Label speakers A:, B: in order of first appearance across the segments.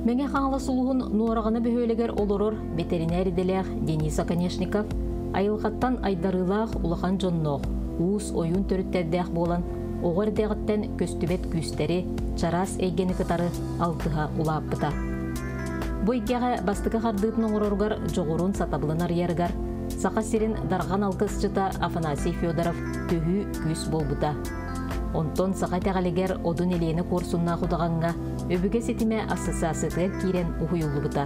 A: Мәңе қаңла сұлуғын нуарағаны бөхөлегер олорор ветеринар делех Денис Оконечников айылғаттан айдарылақ улахан жонноқ, уыз ойын төріттердеқ болан, оғыр деғіттен көстүбет күстері чарас әйгені кытары алтыға улаппыта. Бойгеға бастығы қардытының орорғар жоғырын сатабылынар ярғар, сақа сирин дарған алқысчыта Афанасий Федоров төхі күс болбыта. Онтон сақа тәғалегер одын елені корсунна құдағанға өбіге сетіме ассоциацияға кирен ұхыюлы бұта.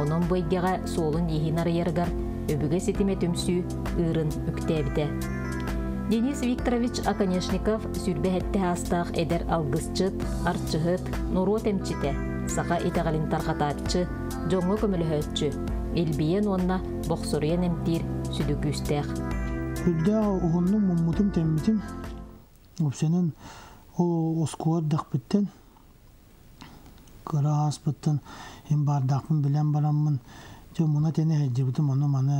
A: Онын бойгеға солын ехинар ярғар, өбіге сетіме түмсі ұрын үктәбіті. Денис Викторович Оконечников сүрбәхетті астақ әдер алғысчыт, арчығыт, нұру тәмчіті, сақа итағалин тарқататчы, жоңы көміліхөтчі, елбиен онна боқсорыен әмтір сүдігістәқ.
B: Үлді ұғынның мұммытым тәммітім, өпсенің оскуар дақпыттен, қыра аспыттен, ем бардақпын білен барамын, мұна тәне әджебітім, оны маны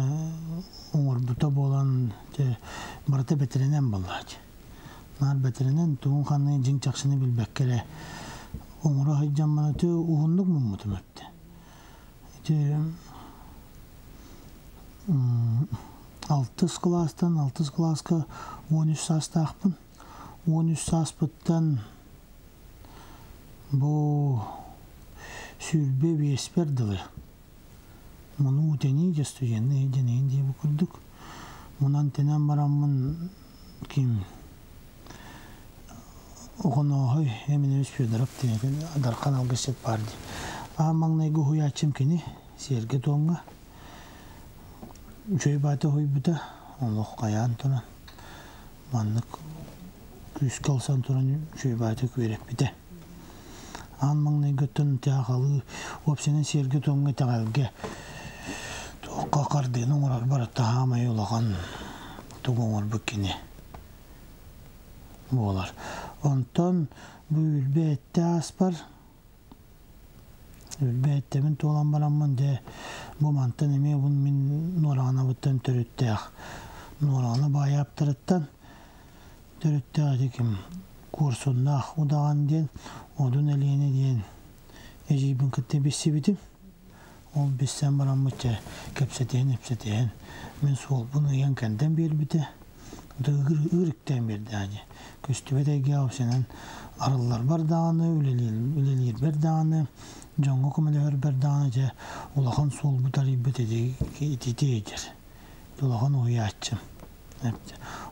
B: оңырбыта болан барата бәтірінен балады. Нар бәтірінен туғын қанның жың чақшыны білбәк келе. Оңыра хайджан мана тө ұғындық мұммытым өпті. 6 кластан 6 класска 13 састақпын. 13 саспыттан бұл сүрбе бесперділі. Мұны өтені де студентні еденейін де бүкірдік. Мұнан тенен барамын кем оғын оғай әмін өз Федоров тенеген адарқан алғысет барды. Маңнайғы хой ачым кені серге тоңға. Жөй баты хой бұта, олық қаян тұран. Маннық күз қалсан тұран жөй баты көрек біті. Маңнайғы түн тәғалы өпсенен серге тоңға тәғалге тоққа қардының орар бары тағамай олаған тұғыңыр бүккені болар. Онтан бұл үлбәтті аспар. Үлбәттемін толан барамын де бұмантын еме бұн мен норағына бұттан түріттәқ. Норағына байап тұрыттан түріттәқ декім курсуннақ ұдаған ден, одын әлейіне ден әжейбін күтті бесі бітім. Ол бестен барамытча кәпсетен, әпсетен. Мен сол бұны ең кәнден бер біті. Үріктен берді. Көстібет әйге ауысынан арылар бар дағаны, үлелер бір дағаны, жоңғы көмілер бір дағаны, олақан сол бұтары бітеді етер. Олақан ойы атчым.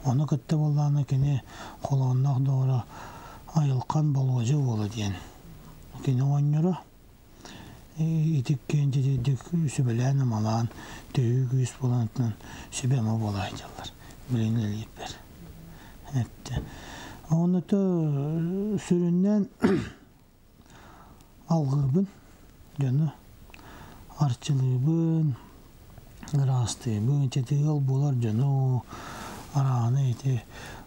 B: Оны күтті болдағаны кені қолағынақ doğru айылқан болуғажы болы дейін. Кені оңыры итик кенде дедік сөбеләні малан, түйі күйіс боланытынан сөбемі болайдылар. Біліңілер бер. Оны сүріннен алғырбын, жөні арчылыбын, ырастыбын, четігіл болар жөні арағаны еті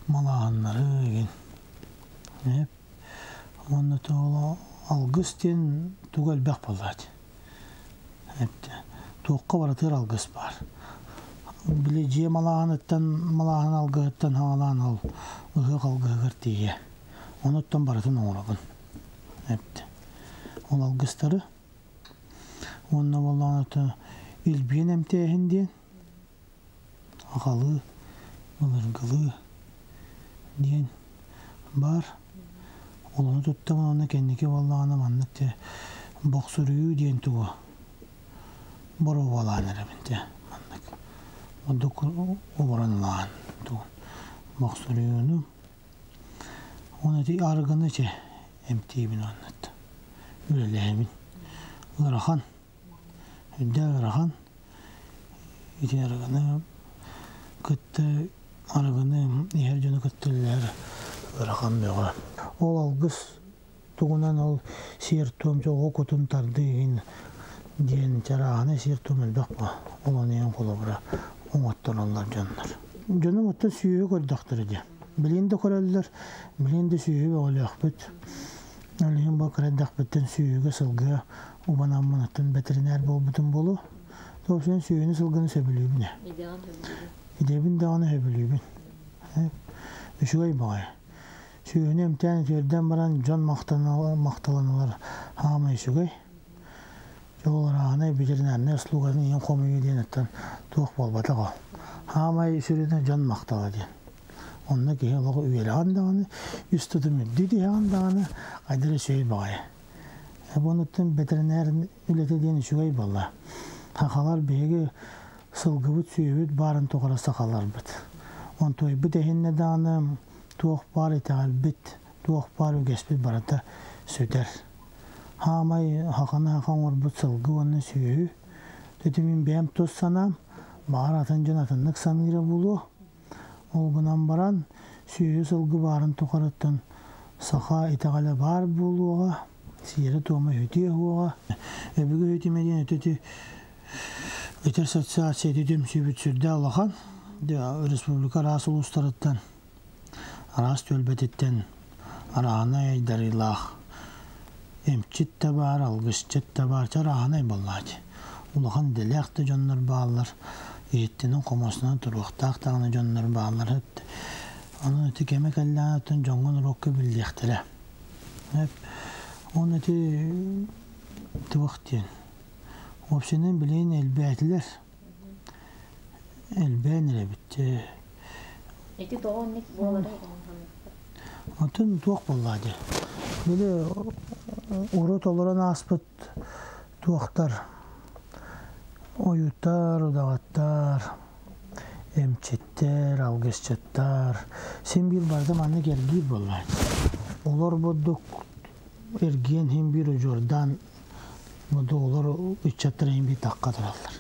B: малағынлары еген. Оны алғыстен түгел бәқ болады. Тоққа баратыр алғыс бар. Біле же малағын алғыттан хағалан ал ұғық алғығыр тейе. Оныттан баратын оңырабын. Ол алғыстары. Онына болағын үлбен әмтәйін ден. Ағалы, ұлырғылы ден бар. Оланы тұттан оны кәндеке болағына маннықты боқсырыю ден туғы. Бұру болағын әрімінде. Одық оғыранылаған боқсырыюны. Оны арғыны әмтейбін онытты. Үлеләймін. Ұрахан. Үдді ұрахан. Еті арғыны күтті арғыны егер жөні күттілер ұрахан беға. Ол алғыз тұғынан ол сертуым жоғы күтім тарды дейін жарағаны сертуым әлбәқ ба. Ол ең қолы бұра оңаттар олар жонлар. Жөні мұтты сүйеге көрдіқтірі де. Біленді көрелдер, біленді сүйеге олық бүт. Өлігін бұл көрәдіқ бүттен сүйеге сылғы ұбанан мұнаттың бәтірінер бол бүтін болу. Тоқсын сүйені сылғыны сөбілейбіне. Идебін дағаны сөбілейбін. Үшігай бағай. Сүйені әмтән төрден баран жон мақталаналар хама үшігай. Жолар ағанай ветеринарный услуганы ең қомығы дейінеттен туық болбата қол. Хамай сүрені жан мақтала дейін. Онына кейі олығы үйелі ағандағаны, үстіді мүдді де ағандағаны қайдыры сөй бағай. Бұныттың ветеринарын үлеті дейін үшігай болла. Хақалар бейгі сылғыбыт сүйебіт барын тоқыра сақалар бұд. Он той бұд әхінне дағаны туық бар етағал біт, туық бар өгеспіт барата сөдер. Хамай хақаны хақан орбыт сылғы оны сүйі. Төтімін бәйім тоз санам, бағар атын жан атынлық саныйра болу. Ол бұнан баран сүйі сылғы барын тоқыраттын сақа етағалы бар болуға, сиері тома өте оға. Өбігі өтемеден өтеті Өтер социация өтем сүйбіт сүрді алақан. Республика рас ұлыстарыттан, рас төлбететтен, арағына айдарилақ. Емчит та бар, алғышчет та бар, арағына боллады. Улақан дәләқті жонлар бағалар, еттінің қомасынан тұруқтақтағына жонлар бағалар. Оның өте кемек әллән өтін жоңғын рокы білдектірі. Оның өте тұвықтен. Опсенен білейін әлбәтілер. Әлбән әребітті.
A: Эти тоғынник болары?
B: Отын туақ болады. Білі ұрот олыран аспыт туақтар. Ойыттар, ұдағаттар, әмчеттер, алғысчаттар. Сен бір барды маңны кергейір болады. Олар бұдық әрген хем бір жордан Бұды олар үтчаттыр ең бей таққа тұралар.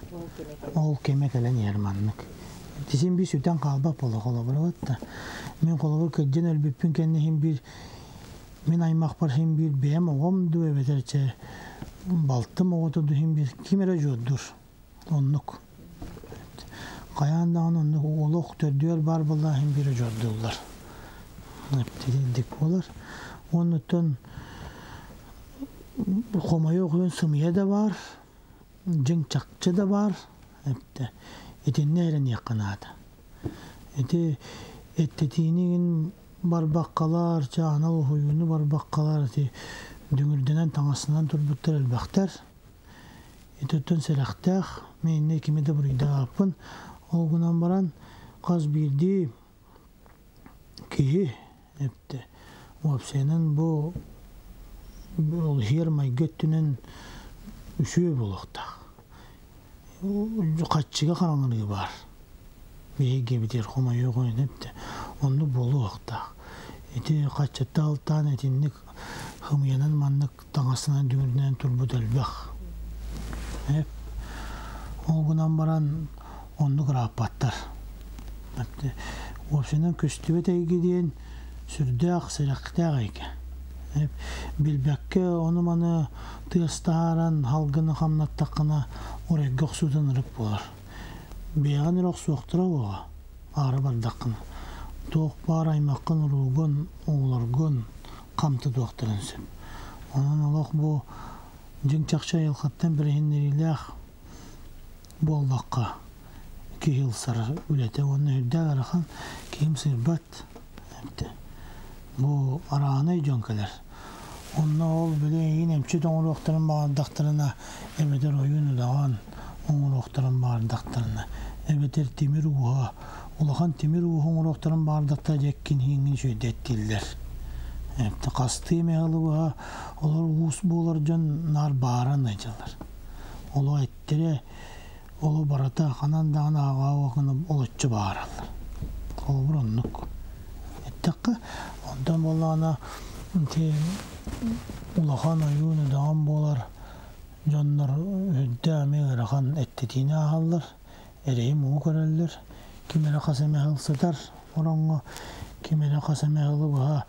B: Ол кемек әлін ерманлық. Тесен бей сүтен қалбап болы қолы бұраватта. Мен қолығы көдден өлбеппін кәнне хем бір, мен аймақ бар хем бір бәйім оғымды өбетерче балтым оғытыды хем бір кемері жоддыр. Онлық. Қаяндағын онлық олық төрдер бар болла хем бір жоддылар. Дек болар. Онлықтан Қомайы оқуын сымия да бар, жың чақчы да бар, етенне әрін еққанады. Еттетейінігін бар баққалар, анал ұйыны бар баққалар, дүңірденен таңасынан тұрбыттар әлбәқтер. Еттеттен сәрәқтәқ, менне кемеді бұрыйда алпын, олғынан баран қаз бірді кейі, өпсенің бұл Ол хермай göttünün үші болуқтақ. Қатшыға қараңырығы бар. Бейге бітер қомай өғойын өпті. Оны болуықтақ. Еті қатшатта алтан етіндік хымиянын маннық таңасынан дүңірден тұрбыд әлбәқ. Ол күнан баран онлық рапаттар. Опсенен көстібет әйге дейін сүрдәқ, сәрәқтәқ әйге. Билбәкке оны маны тыыстаран халгыны хамнаттақына орайға құсудан ұрып болар. Бейған ұрақ соқтыра оға, ары бардақына. Тоқ бар аймаққын ұруғын, оғыларғын қамты доқтырын сөп. Онын олақ бұл жың чақша елқаттан бір еннеріләқ болдаққа кейіл сары үлеті. Оны үрдәк арақын кейім сырбат. Бұл арағанай жонкалар. Онна ол білейін әмчет оңыр оқтырын бағардақтарына әбетер ойын ұдаған оңыр оқтырын бағардақтарына. Әбетер темір ұға, олақан темір ұға оңыр оқтырын бағардақтар жәккен хеңін шөйдеттелдер. Қасты емеғалы ұға, олар ұғыс болар жон нар бағаран айчалар. Олы әттері, олы барата қанандағын аға оғыны олытчы бағаралар. Ол бір оннық. Әттіққа, ондан болағына улахан ойуыны дағын болар, жонлар өдді әмең әріған әттетіне ағалар, әрейім оғы көрәлілер, кемері қасамәғыл сытар, оранғы кемері қасамәғылы бұға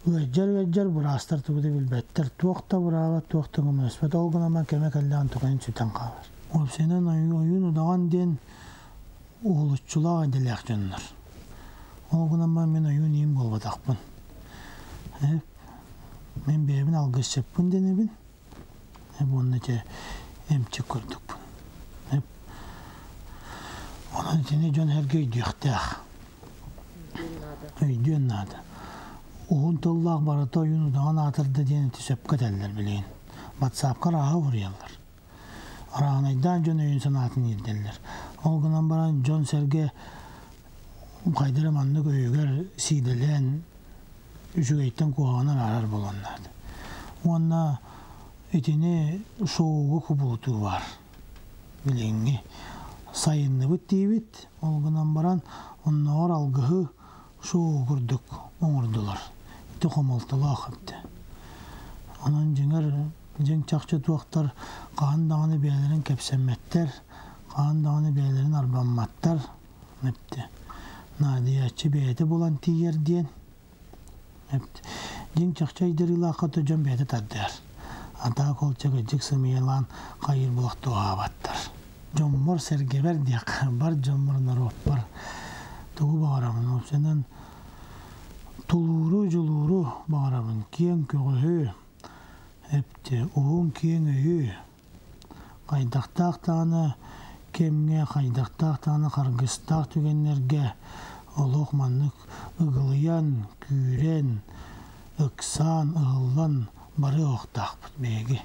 B: өджер бұра астар тұғыды білбәттір, туақта бұраға туақтың ұмын өспет, олғын ама кемек әлдіған тұғын сүтен қалар. Өпсенен ойуыны дағын ден ұғылытшылаға әделәқ жонлар. Олғын ама мен ойуын ең болбадақпын. Мен бәйбін алғыз шеппін денебін. Оны те әмчі көрдікпін. Оның тені жон әрге үйдіқтәқ. Үйден нады. Оғын толлақ барата ойын ұдаған атырды дені сөпкі тәлілер білейін. Батсапқар аға ұрыялар. Arağınaydan John öyün sanatını yediler. O günden baran John Serge kaydıramanlık öyüger sidelen üçügeytten kuğanan arar bolanlardı. Onunla etini soğuğu kubutu var. Bilingi. Sayınlı bit deyibit. O günden baran onlar algıhı soğuğu kurduk. Oğurdular. Eti komaltılı akıptı. Onun Jeng çakça tuaktar Kaan dağını beylerin kepsemmetler, Kaan dağını beylerin arbanmatlar hepti. Nadiyatçı beyeti bulan tiyer diyen hepti. Jeng çakça idarıyla akat hocam beyeti taddar. Ata kolça gıcık sımıyalan kayır bulak doğa battar. Jommor sergeber diyak bar jommor narop bar. Tuğu bağıramın opsenden tuluru juluru bağıramın kiyen köğühü. Hepti oğun kiyen öyü. Kaydaktak tağını kemge, kaydaktak tağını kargıstak tügenlerge oluqmanlık ıgılıyan, küren, ıksan, ığıllan barı oqtaq begi.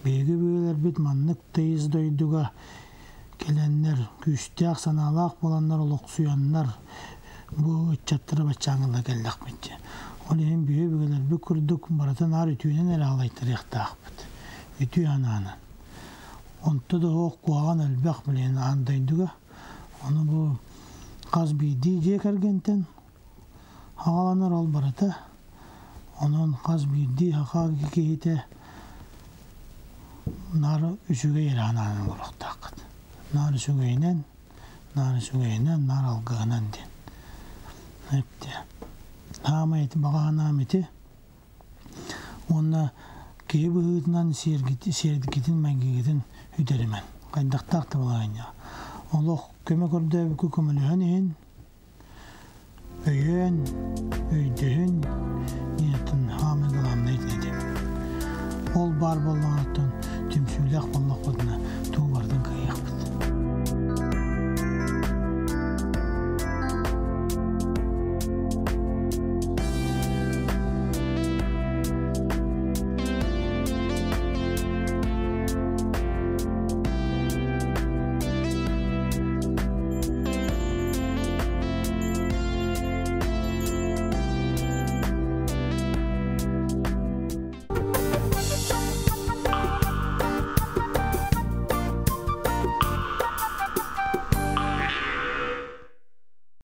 B: Begi böyler bit manlık teyz doyduga gelenler, küstyak sanalaq bolanlar oluqsuyanlar bu çattıra başçağınla geldik bitçe. Olayın büyü büyüler bir kurduk baratan ar ütüyünen el ağlaytır yaqtaqbıt. Ütü ananın. Onta da oq kuağan elbaq bilen andaydıga. Onu bu qaz biydi jek ergenten haqalanar ol barata. Onun qaz biydi haqa kehite nar üçüge yer ananın oluqtaqıd. Nar üçügeynen, nar algığınan den. Hepti. Nameti, bağa nameti. Onunla keyif hıtından serdikitin, mengigitin hüderimen. Kaydaktak da bulayın ya. Allah kömek orada bir kömülüğün öyün, öydüğün niyetin hamı kılamlaydı dedim. Ol bar bollanatın tümsüylek bollak